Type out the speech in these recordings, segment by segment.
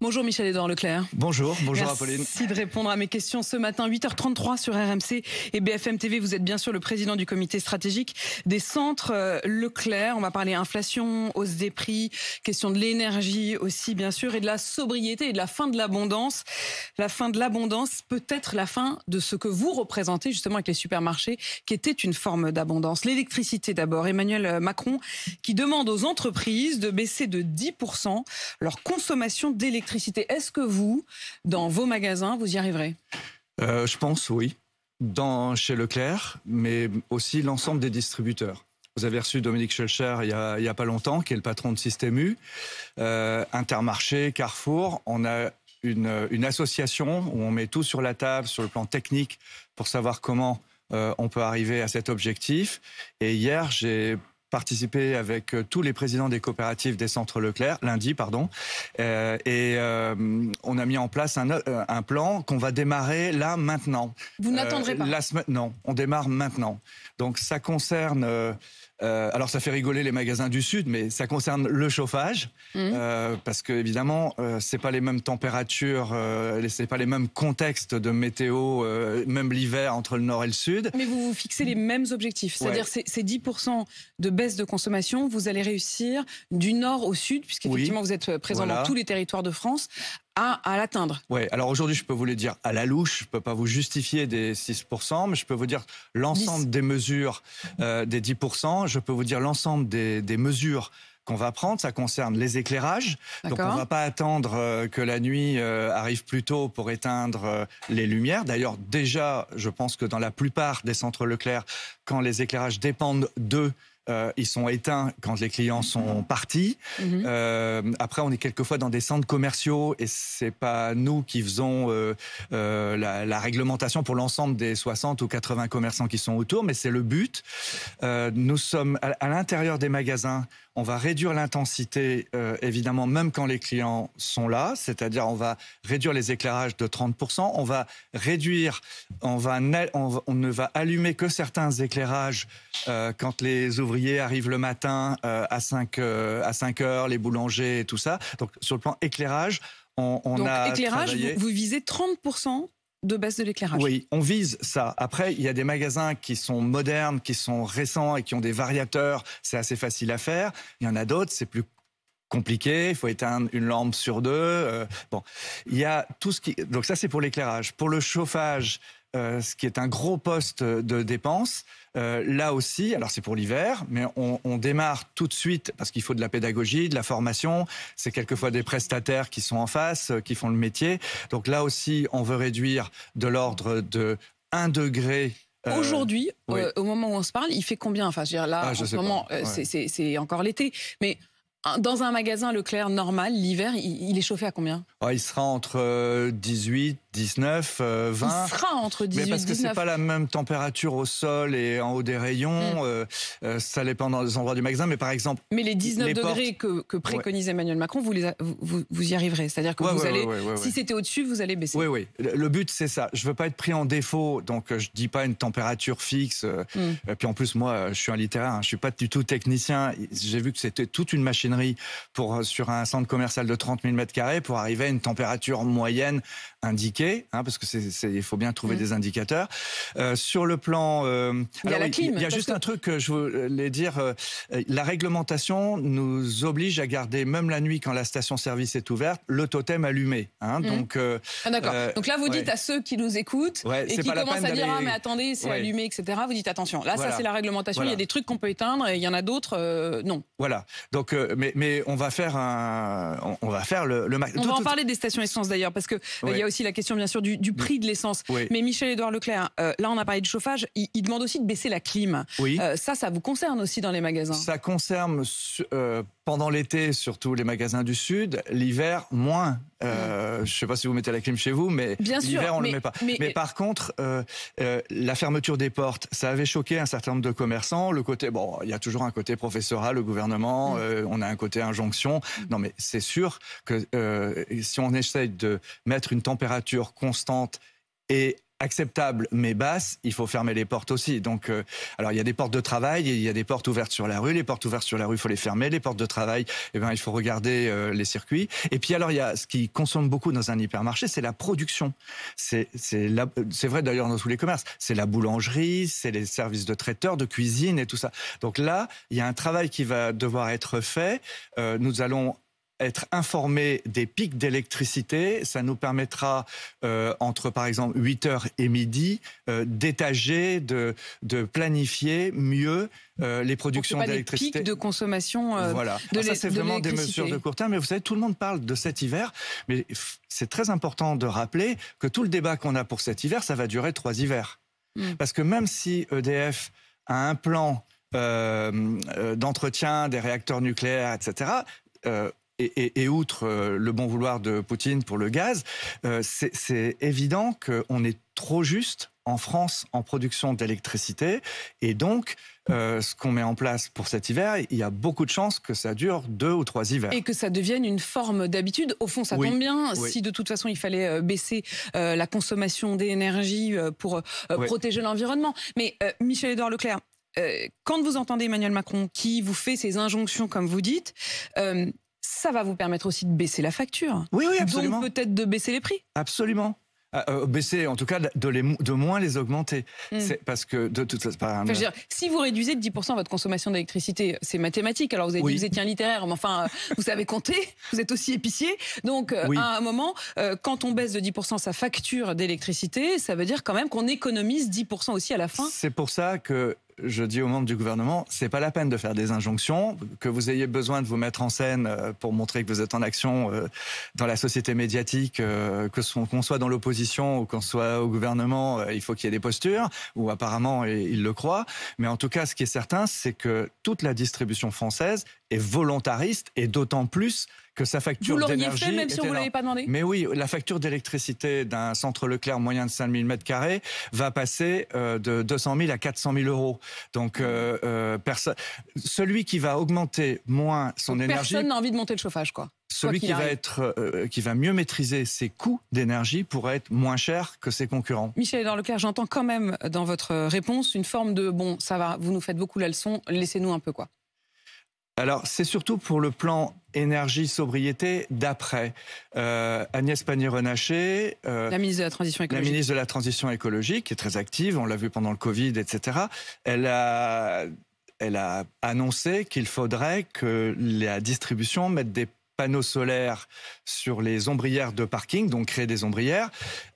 Bonjour Michel-Édouard Leclerc. Bonjour Apolline. Merci de répondre à mes questions ce matin, 8h33 sur RMC et BFM TV. Vous êtes bien sûr le président du comité stratégique des centres Leclerc. On va parler inflation, hausse des prix, question de l'énergie aussi bien sûr et de la sobriété et de la fin de l'abondance. La fin de l'abondance, peut-être la fin de ce que vous représentez justement avec les supermarchés, qui était une forme d'abondance. L'électricité d'abord. Emmanuel Macron qui demande aux entreprises de baisser de 10% leur consommation d'électricité. Est-ce que vous, dans vos magasins, vous y arriverez ? Je pense, oui. Chez Leclerc, mais aussi l'ensemble des distributeurs. Vous avez reçu Dominique Schoelcher il y a pas longtemps, qui est le patron de Système U. Intermarché, Carrefour, on a une association où on met tout sur la table, sur le plan technique, pour savoir comment on peut arriver à cet objectif. Et hier, j'ai participé avec tous les présidents des coopératives des centres Leclerc, lundi, pardon, et on a mis en place un plan qu'on va démarrer là, maintenant. Vous n'attendrez pas ? Non, on démarre maintenant. Donc ça concerne... alors ça fait rigoler les magasins du Sud, mais ça concerne le chauffage, parce que évidemment c'est pas les mêmes températures, c'est pas les mêmes contextes de météo, même l'hiver entre le Nord et le Sud. Mais vous vous fixez les mêmes objectifs, c'est-à-dire ces 10% de baisse de consommation, vous allez réussir du Nord au Sud, puisqu'effectivement vous êtes présent dans tous les territoires de France, à l'atteindre. Oui, alors aujourd'hui, je peux vous le dire à la louche, je ne peux pas vous justifier des 6%, mais je peux vous dire l'ensemble des mesures des 10%, je peux vous dire l'ensemble des mesures qu'on va prendre. Ça concerne les éclairages. Donc on ne va pas attendre que la nuit arrive plus tôt pour éteindre les lumières. D'ailleurs, déjà, je pense que dans la plupart des centres Leclerc, quand les éclairages dépendent d'eux, ils sont éteints quand les clients sont partis. Après, on est quelquefois dans des centres commerciaux et c'est pas nous qui faisons la réglementation pour l'ensemble des 60 ou 80 commerçants qui sont autour, mais c'est le but. Nous sommes à l'intérieur des magasins. On va réduire l'intensité, évidemment, même quand les clients sont là. C'est-à-dire, on va réduire les éclairages de 30%. On va réduire, on ne va allumer que certains éclairages quand les ouvriers arrivent le matin à 5 heures, les boulangers et tout ça. Donc, sur le plan éclairage, Donc, éclairage, travaillé... vous visez 30% de baisse de l'éclairage. Oui, on vise ça. Après, il y a des magasins qui sont modernes, qui sont récents et qui ont des variateurs. C'est assez facile à faire. Il y en a d'autres, c'est plus compliqué. Il faut éteindre une lampe sur deux. Bon, il y a tout ce qui... Donc ça, c'est pour l'éclairage. Pour le chauffage, ce qui est un gros poste de dépenses, là aussi, alors c'est pour l'hiver, mais on démarre tout de suite parce qu'il faut de la pédagogie, de la formation. C'est quelquefois des prestataires qui sont en face, qui font le métier. Donc là aussi, on veut réduire de l'ordre de 1 degré. Aujourd'hui, au moment où on se parle, il fait combien ? Enfin, je veux dire, là, en ce moment, c'est encore l'été, mais dans un magasin Leclerc normal, l'hiver, il est chauffé à combien ? Il sera entre 18, 19, 20. Il sera entre 18 et 19. Mais parce que c'est pas la même température au sol et en haut des rayons. Ça dépend dans les endroits du magasin. Mais par exemple... Mais les 19 degrés que préconise Emmanuel Macron, vous y arriverez. C'est-dire que vous allez... Si c'était au-dessus, vous allez baisser. Oui. Le but, c'est ça. Je veux pas être pris en défaut. Donc, je dis pas une température fixe. Et puis en plus, moi, je suis un littéraire. Je suis pas du tout technicien. J'ai vu que c'était toute une machinerie sur un centre commercial de 30 000 m² pour arriver à une température moyenne indiquée, parce que il faut bien trouver des indicateurs. Sur le plan... il y a la clim. Il y a juste un truc que je voulais dire. La réglementation nous oblige à garder, même la nuit quand la station-service est ouverte, le totem allumé. Donc, d'accord. Donc là, vous dites à ceux qui nous écoutent et qui commencent à dire « Ah, mais attendez, c'est allumé, etc. » Vous dites « Attention, là, ça, c'est la réglementation. Il y a des trucs qu'on peut éteindre et il y en a d'autres, non. » Voilà. Donc, mais on va faire on va faire le On va en parler des stations essence d'ailleurs, parce que il y a aussi la question bien sûr du prix de l'essence. Mais Michel-Édouard Leclerc, là on a parlé de chauffage, il demande aussi de baisser la clim. Ça vous concerne aussi dans les magasins? Ça concerne pendant l'été surtout les magasins du Sud, l'hiver moins. Je ne sais pas si vous mettez la clim chez vous, mais l'hiver on ne le met pas. Mais par contre, la fermeture des portes, ça avait choqué un certain nombre de commerçants. Le côté, il y a toujours un côté professoral, le gouvernement, on a un côté injonction. Non mais c'est sûr que si on essaye de mettre une température constante et acceptable mais basse, il faut fermer les portes aussi. Donc, alors il y a des portes de travail, il y a des portes ouvertes sur la rue. Les portes ouvertes sur la rue, il faut les fermer. Les portes de travail, eh ben, il faut regarder les circuits. Et puis alors, il y a ce qui consomme beaucoup dans un hypermarché, c'est la production. C'est vrai d'ailleurs dans tous les commerces. C'est la boulangerie, c'est les services de traiteurs, de cuisine et tout ça. Donc là, il y a un travail qui va devoir être fait. Nous allons être informés des pics d'électricité, ça nous permettra, entre par exemple 8h et midi, d'étager, de planifier mieux les productions d'électricité. Des pics de consommation voilà. de ça, c'est vraiment des l'électricité. mesures de court terme. Mais vous savez, tout le monde parle de cet hiver, mais c'est très important de rappeler que tout le débat qu'on a pour cet hiver, ça va durer 3 hivers. Parce que même si EDF a un plan d'entretien des réacteurs nucléaires, etc., et outre le bon vouloir de Poutine pour le gaz, c'est évident qu'on est trop juste en France en production d'électricité. Et donc, ce qu'on met en place pour cet hiver, il y a beaucoup de chances que ça dure 2 ou 3 hivers. Et que ça devienne une forme d'habitude. Au fond, ça tombe bien. Oui. Si de toute façon, il fallait baisser la consommation d'énergie pour protéger l'environnement. Mais Michel-Édouard Leclerc, quand vous entendez Emmanuel Macron qui vous fait ces injonctions, comme vous dites, ça va vous permettre aussi de baisser la facture. Oui, absolument. Donc peut-être de baisser les prix. Absolument. Baisser, en tout cas, de moins les augmenter. C'est parce que de toute façon, je veux dire, si vous réduisez de 10% votre consommation d'électricité, c'est mathématique. Alors vous avez dit que vous étiez un littéraire, mais enfin, vous savez compter. Vous êtes aussi épicier. Donc à un moment, quand on baisse de 10% sa facture d'électricité, ça veut dire quand même qu'on économise 10% aussi à la fin. C'est pour ça que je dis aux membres du gouvernement, c'est pas la peine de faire des injonctions, que vous ayez besoin de vous mettre en scène pour montrer que vous êtes en action dans la société médiatique, qu'on soit dans l'opposition ou qu'on soit au gouvernement, il faut qu'il y ait des postures, ou apparemment ils le croient. Mais en tout cas, ce qui est certain, c'est que toute la distribution française est volontariste, et d'autant plus que sa facture d'énergie... Vous l'auriez fait même si on ne vous l'avait pas demandé ? Mais oui, la facture d'électricité d'un centre Leclerc moyen de 5000 m² va passer de 200 000 à 400 000 euros. Donc, celui qui va augmenter moins son énergie... Personne n'a envie de monter le chauffage, quoi. Celui qui va mieux maîtriser ses coûts d'énergie pourrait être moins cher que ses concurrents. Michel-Édouard Leclerc, j'entends quand même dans votre réponse une forme de « bon, ça va, vous nous faites beaucoup la leçon, laissez-nous un peu, quoi ». Alors, c'est surtout pour le plan énergie-sobriété d'après. Agnès Pannier-Runacher, la ministre de la Transition écologique. La ministre de la Transition écologique, qui est très active, on l'a vu pendant le Covid, etc. Elle a annoncé qu'il faudrait que la distribution mette des panneaux solaires sur les ombrières de parking, donc créer des ombrières,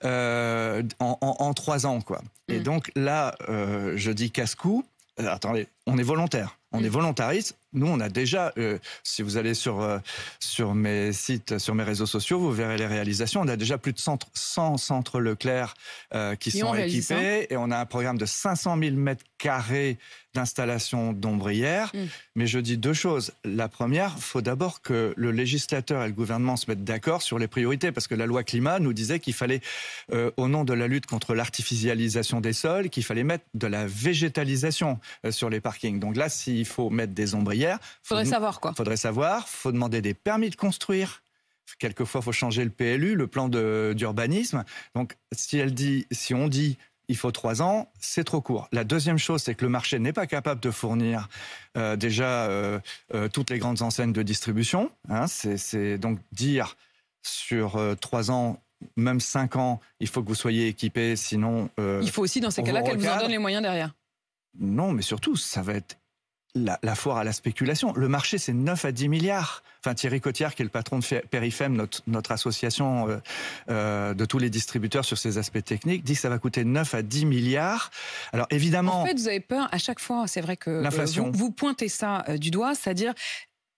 en 3 ans, quoi. Et donc là, je dis casse-cou. Attendez, on est volontaire, on est volontariste. Nous, on a déjà, si vous allez sur mes sites, sur mes réseaux sociaux, vous verrez les réalisations. On a déjà plus de 100 centres Leclerc qui sont équipés. Et on a un programme de 500 000 m² d'installation d'ombrières. Mais je dis 2 choses. La première, il faut d'abord que le législateur et le gouvernement se mettent d'accord sur les priorités. Parce que la loi climat nous disait qu'il fallait, au nom de la lutte contre l'artificialisation des sols, qu'il fallait mettre de la végétalisation sur les parkings. Donc là, s'il faut mettre des ombrières, faudrait savoir, quoi. Faudrait savoir, faut demander des permis de construire. Quelquefois, faut changer le PLU, le plan d'urbanisme. Donc, si on dit il faut 3 ans, c'est trop court. La deuxième chose, c'est que le marché n'est pas capable de fournir toutes les grandes enseignes de distribution. Hein, c'est donc dire sur 3 ans, même 5 ans, il faut que vous soyez équipés, sinon... il faut aussi, dans ces cas-là, qu'elle vous en donne les moyens derrière. Non, mais surtout, ça va être la foire à la spéculation. Le marché, c'est 9 à 10 milliards. Enfin, Thierry Cotillard, qui est le patron de Perifem, notre association de tous les distributeurs sur ces aspects techniques, dit que ça va coûter 9 à 10 milliards. Alors, évidemment... En fait, vous avez peur, à chaque fois, c'est vrai que l'inflation. Vous pointez ça du doigt, c'est-à-dire...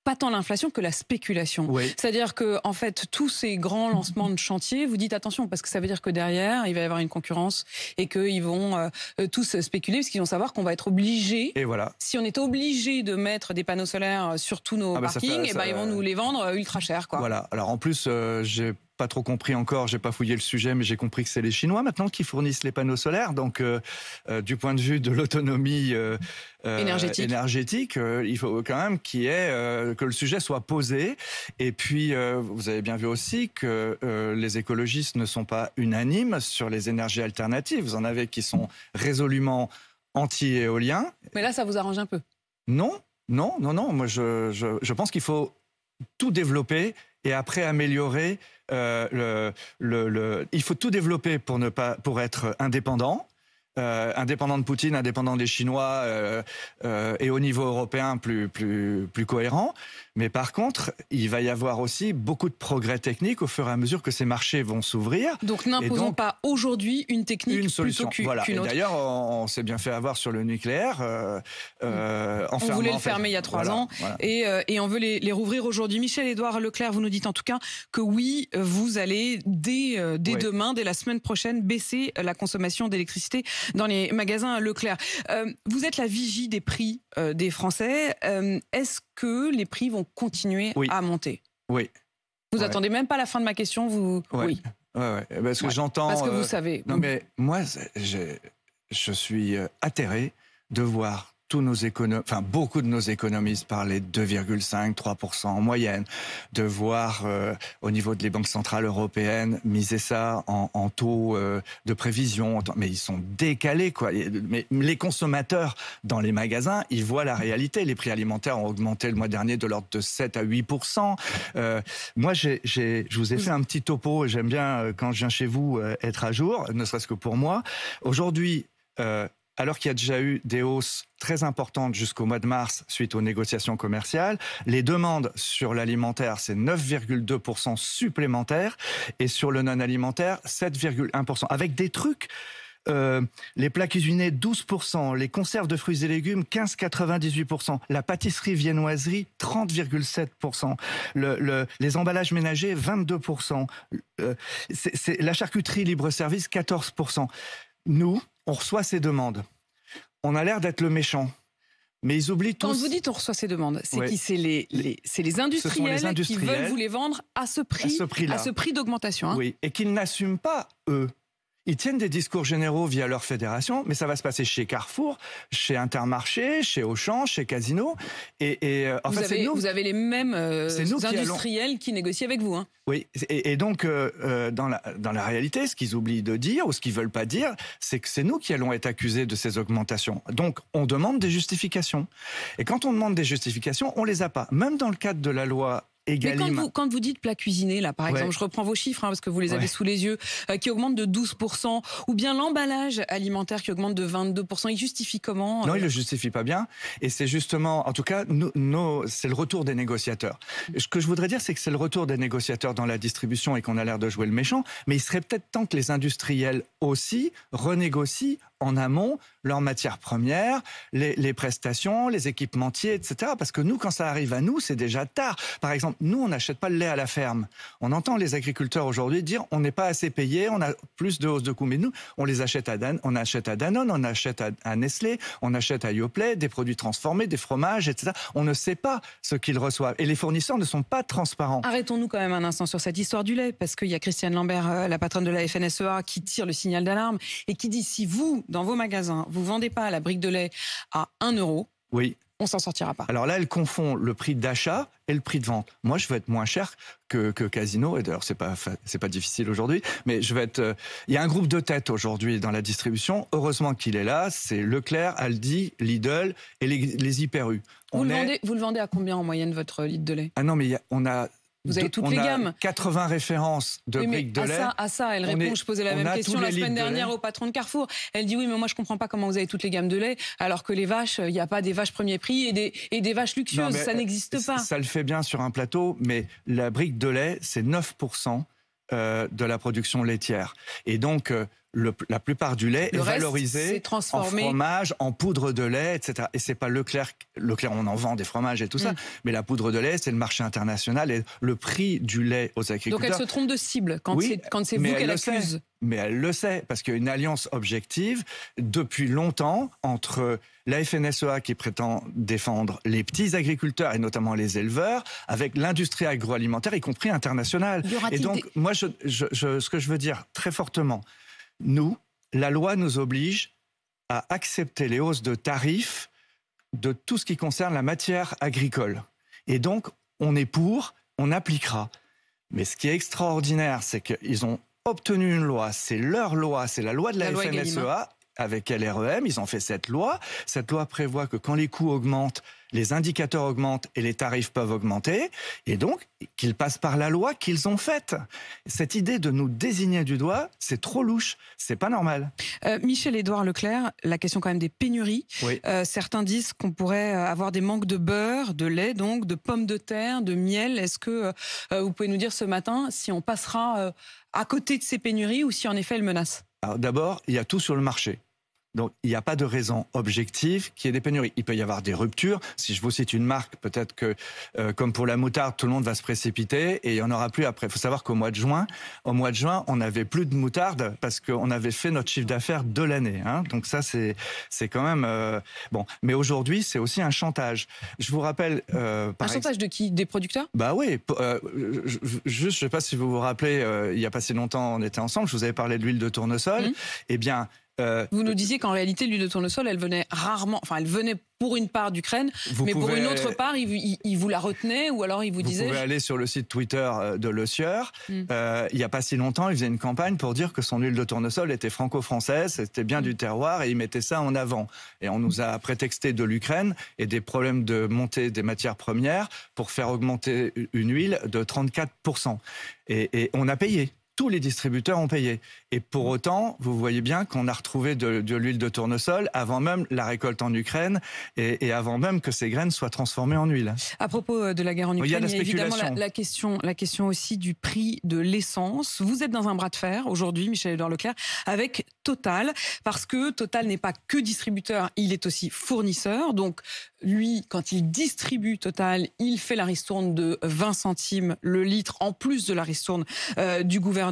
pas tant l'inflation que la spéculation. Oui. C'est-à-dire que, en fait, tous ces grands lancements de chantier, vous dites attention, parce que ça veut dire que derrière, il va y avoir une concurrence et qu'ils vont tous spéculer, parce qu'ils vont savoir qu'on va être obligé. Et voilà. Si on est obligé de mettre des panneaux solaires sur tous nos parkings, ils vont nous les vendre ultra cher, quoi. Voilà. Alors en plus, j'ai pas trop compris encore, j'ai pas fouillé le sujet, mais j'ai compris que c'est les Chinois maintenant qui fournissent les panneaux solaires. Donc, du point de vue de l'autonomie énergétique, il faut quand même que le sujet soit posé. Et puis, vous avez bien vu aussi que les écologistes ne sont pas unanimes sur les énergies alternatives. Vous en avez qui sont résolument anti-éolien. Mais là, ça vous arrange un peu? Non. Moi, je pense qu'il faut tout développer et après améliorer. Il faut tout développer pour être indépendant. Indépendant de Poutine, indépendant des Chinois et au niveau européen plus cohérent. Mais par contre, il va y avoir aussi beaucoup de progrès techniques au fur et à mesure que ces marchés vont s'ouvrir. Donc n'imposons pas aujourd'hui une technique une solution. Plutôt Voilà. qu'une autre. D'ailleurs, on s'est bien fait avoir sur le nucléaire. On voulait le fermer il y a 3 ans et on veut les rouvrir aujourd'hui. Michel-Édouard Leclerc, vous nous dites en tout cas que oui, vous allez dès demain, dès la semaine prochaine, baisser la consommation d'électricité dans les magasins Leclerc. Vous êtes la vigie des prix des Français. Est-ce que les prix vont continuer à monter? Oui. Vous attendez même pas la fin de ma question, vous? Oui. Parce que j'entends. Parce que vous savez. Non, mais moi, je suis atterré de voir beaucoup de nos économistes parler de 2,5-3% en moyenne, de voir au niveau des banques centrales européennes miser ça en taux de prévision. Mais ils sont décalés, quoi. Mais les consommateurs dans les magasins, ils voient la réalité. Les prix alimentaires ont augmenté le mois dernier de l'ordre de 7 à 8%. Moi, je vous ai fait un petit topo. J'aime bien, quand je viens chez vous, être à jour, ne serait-ce que pour moi. Aujourd'hui, alors qu'il y a déjà eu des hausses très importantes jusqu'au mois de mars suite aux négociations commerciales, les demandes sur l'alimentaire, c'est 9,2% supplémentaires et sur le non-alimentaire, 7,1%. Avec des trucs, les plats cuisinés, 12%, les conserves de fruits et légumes, 15,98%, la pâtisserie viennoiserie, 30,7%, les emballages ménagers, 22%, la charcuterie libre-service, 14%. Nous, on reçoit ces demandes. On a l'air d'être le méchant. Mais ils oublient tous... Quand vous dites on reçoit ces demandes, c'est qui? C'est les industriels qui veulent vous les vendre à ce prix d'augmentation. Hein. Oui, et qu'ils n'assument pas, eux. Ils tiennent des discours généraux via leur fédération, mais ça va se passer chez Carrefour, chez Intermarché, chez Auchan, chez Casino. Vous avez les mêmes industriels qui négocient avec vous. Hein. Oui, et donc dans la réalité, ce qu'ils oublient de dire ou ce qu'ils veulent pas dire, c'est que c'est nous qui allons être accusés de ces augmentations. Donc on demande des justifications. Et quand on demande des justifications, on les a pas. Même dans le cadre de la loi Egalim. Mais quand vous dites plat cuisiné, là, par exemple, je reprends vos chiffres parce que vous les avez sous les yeux, qui augmentent de 12%, ou bien l'emballage alimentaire qui augmente de 22%, il justifie comment? Non, il le justifie pas bien. Et c'est justement, en tout cas, c'est le retour des négociateurs. Ce que je voudrais dire, c'est que c'est le retour des négociateurs dans la distribution et qu'on a l'air de jouer le méchant. Mais il serait peut-être temps que les industriels aussi renégocient en amont leurs matières premières, les prestations, les équipementiers, etc. Parce que nous, quand ça arrive à nous, c'est déjà tard. Par exemple, nous, on n'achète pas le lait à la ferme. On entend les agriculteurs aujourd'hui dire on n'est pas assez payé, on a plus de hausse de coûts. Mais nous, on les achète on achète à Danone, on achète à Nestlé, on achète à Yoplait, des produits transformés, des fromages, etc. On ne sait pas ce qu'ils reçoivent. Et les fournisseurs ne sont pas transparents. Arrêtons-nous quand même un instant sur cette histoire du lait, parce qu'il y a Christiane Lambert, la patronne de la FNSEA, qui tire le signal d'alarme et qui dit si vous, dans vos magasins, vous vendez pas la brique de lait à 1 €, on s'en sortira pas. Alors là, elle confond le prix d'achat et le prix de vente. Moi, je veux être moins cher que Casino, et d'ailleurs, c'est pas difficile aujourd'hui, mais il y a un groupe de tête aujourd'hui dans la distribution. Heureusement qu'il est là, c'est Leclerc, Aldi, Lidl et les Hyper U. Vous le vendez à combien en moyenne, votre litre de lait? Ah non, mais vous avez toutes les gammes. 80 références de briques de lait. À ça, elle répond. Je posais la même question la semaine dernière au patron de Carrefour. Elle dit oui, mais moi je comprends pas comment vous avez toutes les gammes de lait, alors que les vaches, il n'y a pas des vaches premier prix et des vaches luxueuses. Ça n'existe pas. Ça le fait bien sur un plateau, mais la brique de lait, c'est 9% de la production laitière. Et donc, la plupart du lait est valorisé en fromage, en poudre de lait, etc. Et c'est pas Leclerc. Leclerc, on en vend des fromages et tout ça, mais la poudre de lait, c'est le marché international et le prix du lait aux agriculteurs. Donc elle se trompe de cible quand c'est vous qu'elle accuse. Mais elle le sait, parce qu'il y a une alliance objective depuis longtemps entre la FNSEA qui prétend défendre les petits agriculteurs et notamment les éleveurs, avec l'industrie agroalimentaire, y compris internationale. Et donc, moi, ce que je veux dire très fortement, nous, la loi nous oblige à accepter les hausses de tarifs de tout ce qui concerne la matière agricole. Et donc, on est pour, on appliquera. Mais ce qui est extraordinaire, c'est qu'ils ont obtenu une loi, c'est leur loi, c'est la loi de la FNSEA, avec LREM, ils ont fait cette loi. Cette loi prévoit que quand les coûts augmentent, les indicateurs augmentent et les tarifs peuvent augmenter, et donc qu'ils passent par la loi qu'ils ont faite. Cette idée de nous désigner du doigt, c'est trop louche, c'est pas normal. Michel-Édouard Leclerc, la question quand même des pénuries. Oui. Certains disent qu'on pourrait avoir des manques de beurre, de lait, donc de pommes de terre, de miel. Est-ce que vous pouvez nous dire ce matin si on passera à côté de ces pénuries ou si en effet elles menacent? Alors d'abord, il y a tout sur le marché. Donc, il n'y a pas de raison objective qu'il y ait des pénuries. Il peut y avoir des ruptures. Si je vous cite une marque, peut-être que, comme pour la moutarde, tout le monde va se précipiter et il n'y en aura plus après. Il faut savoir qu'au mois de juin, on n'avait plus de moutarde parce qu'on avait fait notre chiffre d'affaires de l'année. Hein. Donc ça, c'est quand même... bon. Mais aujourd'hui, c'est aussi un chantage. Je vous rappelle... un chantage de qui? Des producteurs? Bah oui. Je ne sais pas si vous vous rappelez, il n'y a pas si longtemps, on était ensemble, je vous avais parlé de l'huile de tournesol. Eh bien... vous nous disiez qu'en réalité, l'huile de tournesol, elle venait rarement, enfin, elle venait pour une part d'Ukraine, mais pour une autre part, il vous la retenait, ou alors il vous disait... Vous pouvez aller sur le site Twitter de Le Sieur. Il n'y a pas si longtemps, il faisait une campagne pour dire que son huile de tournesol était franco-française, c'était bien du terroir, et il mettait ça en avant. Et on nous a prétexté de l'Ukraine et des problèmes de montée des matières premières pour faire augmenter une huile de 34%. Et on a payé. Tous les distributeurs ont payé. Et pour autant, vous voyez bien qu'on a retrouvé de l'huile de tournesol avant même la récolte en Ukraine et avant même que ces graines soient transformées en huile. À propos de la guerre en Ukraine, il y a évidemment la question aussi du prix de l'essence. Vous êtes dans un bras de fer aujourd'hui, Michel-Édouard Leclerc, avec Total, parce que Total n'est pas que distributeur, il est aussi fournisseur. Donc lui, quand il distribue Total, il fait la ristourne de 20 centimes le litre, en plus de la ristourne du gouvernement.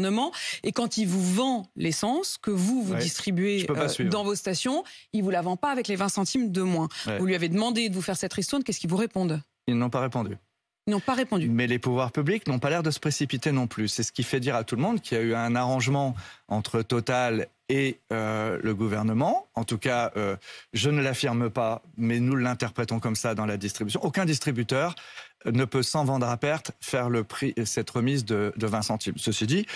Et quand il vous vend l'essence que vous distribuez dans vos stations, il vous la vend pas avec les 20 centimes de moins. Vous lui avez demandé de vous faire cette ristourne, qu'est-ce qu'ils vous répondent? Ils n'ont pas répondu. Ils n'ont pas répondu. Mais les pouvoirs publics n'ont pas l'air de se précipiter non plus. C'est ce qui fait dire à tout le monde qu'il y a eu un arrangement entre Total et le gouvernement. En tout cas, je ne l'affirme pas, mais nous l'interprétons comme ça dans la distribution. Aucun distributeur ne peut, sans vendre à perte, faire le prix, cette remise de 20 centimes. Ceci dit,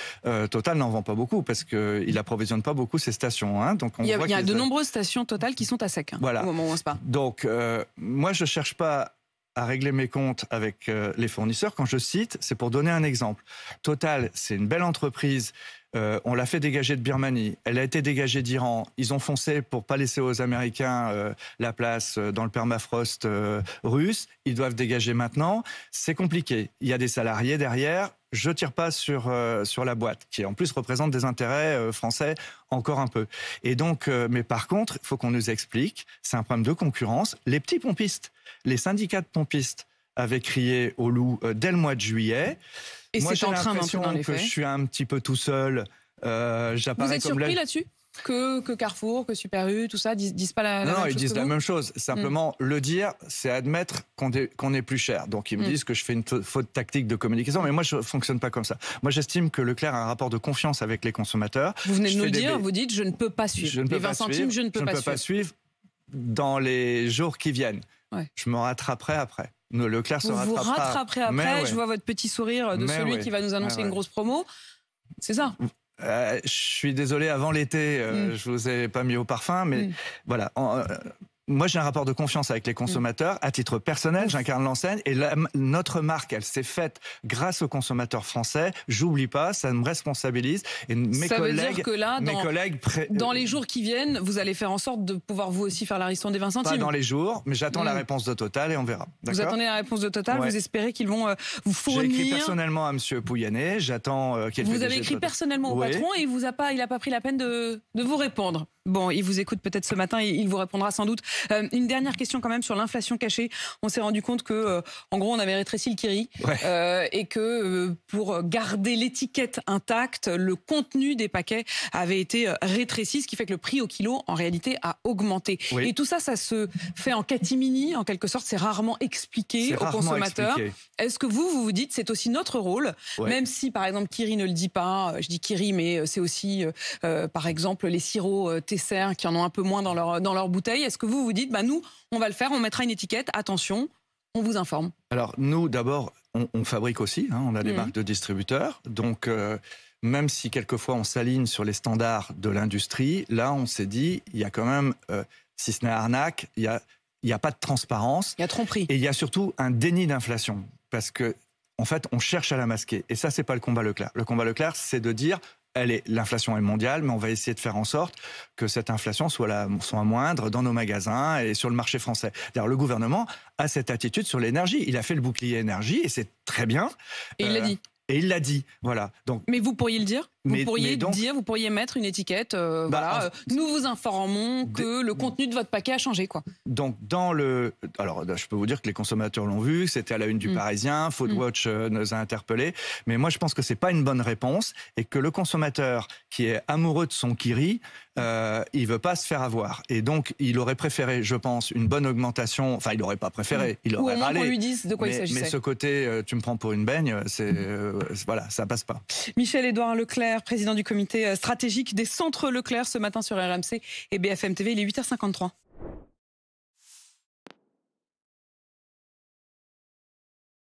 Total n'en vend pas beaucoup parce qu'il n'approvisionne pas beaucoup ses stations. Hein. Donc il y a de nombreuses stations Total qui sont à sec au moment où on se parle. Donc, moi, je ne cherche pas à régler mes comptes avec les fournisseurs. Quand je cite, c'est pour donner un exemple. Total, c'est une belle entreprise. On l'a fait dégager de Birmanie. Elle a été dégagée d'Iran. Ils ont foncé pour pas laisser aux Américains la place dans le permafrost russe. Ils doivent dégager maintenant. C'est compliqué. Il y a des salariés derrière. Je tire pas sur la boîte, qui en plus représente des intérêts français encore un peu. Et donc, mais par contre, il faut qu'on nous explique. C'est un problème de concurrence. Les petits pompistes, les syndicats de pompistes avaient crié au loup dès le mois de juillet. Et moi, j'ai l'impression que je suis un petit peu tout seul. Vous êtes surpris là-dessus que Carrefour, que Super U, tout ça, disent pas la même chose? Non, ils disent la même chose. Simplement, le dire, c'est admettre qu'on est plus cher. Donc, ils me disent que je fais une faute tactique de communication. Mais moi, je fonctionne pas comme ça. Moi, j'estime que Leclerc a un rapport de confiance avec les consommateurs. Vous venez de nous le dire, vous dites, je ne peux pas suivre. Les 20 centimes, je ne peux pas suivre. Dans les jours qui viennent. Je me rattraperai après. Leclerc se rattrapera. Vous rattraperez après. Je vois votre petit sourire de celui qui va nous annoncer une grosse promo. C'est ça. Je suis désolé, avant l'été, je vous ai pas mis au parfum, mais voilà. Moi, j'ai un rapport de confiance avec les consommateurs. À titre personnel, j'incarne l'enseigne et notre marque, elle s'est faite grâce aux consommateurs français. J'oublie pas, ça me responsabilise. Et mes ça collègues, veut dire que là, dans les jours qui viennent, vous allez faire en sorte de pouvoir vous aussi faire la ristourne des 20 centimes. Pas dans les jours, mais j'attends la réponse de Total et on verra. Vous attendez la réponse de Total, vous espérez qu'ils vont vous fournir... J'ai écrit personnellement à M. Pouyanné, j'attends qu'il... Vous avez écrit personnellement au patron et il n'a pas pris la peine de vous répondre. Bon, il vous écoute peut-être ce matin et il vous répondra sans doute. Une dernière question quand même sur l'inflation cachée. On s'est rendu compte que, en gros, on avait rétréci le kiri et que pour garder l'étiquette intacte, le contenu des paquets avait été rétréci, ce qui fait que le prix au kilo, en réalité, a augmenté. Et tout ça, ça se fait en catimini, en quelque sorte. C'est rarement expliqué aux consommateurs. Est-ce que vous vous dites c'est aussi notre rôle, même si, par exemple, Kiri ne le dit pas, je dis Kiri, mais c'est aussi, par exemple, les sirops qui en ont un peu moins dans leur bouteille. Est-ce que vous vous dites, nous, on va le faire, on mettra une étiquette, attention, on vous informe? Alors, nous, d'abord, on fabrique aussi, on a des marques de distributeurs. Donc, même si quelquefois on s'aligne sur les standards de l'industrie, là, on s'est dit, il y a quand même, si ce n'est arnaque, il n'y a pas de transparence. Il y a tromperie. Et il y a surtout un déni d'inflation. Parce que, en fait, on cherche à la masquer. Et ça, c'est pas le combat Leclerc. Le combat Leclerc, c'est de dire, l'inflation est mondiale, mais on va essayer de faire en sorte que cette inflation soit moindre dans nos magasins et sur le marché français. D'ailleurs, le gouvernement a cette attitude sur l'énergie. Il a fait le bouclier énergie et c'est très bien. Et il l'a dit. Et il l'a dit, voilà. Donc, mais vous pourriez le dire? Vous pourriez mettre une étiquette, nous vous informons que le contenu de votre paquet a changé, quoi. Donc, alors, je peux vous dire que les consommateurs l'ont vu, c'était à la une du Parisien, Foodwatch nous a interpellés, mais moi, je pense que c'est pas une bonne réponse et que le consommateur qui est amoureux de son kiri, il veut pas se faire avoir. Et donc, il aurait préféré, je pense, une bonne augmentation, enfin, il aurait pas préféré, il aurait râlé. Ou qu'on lui dise de quoi il s'agissait. Mais ce côté, tu me prends pour une baigne, voilà, ça passe pas. Michel-Édouard Leclerc, président du comité stratégique des centres Leclerc, ce matin sur RMC et BFM TV, il est 8h53.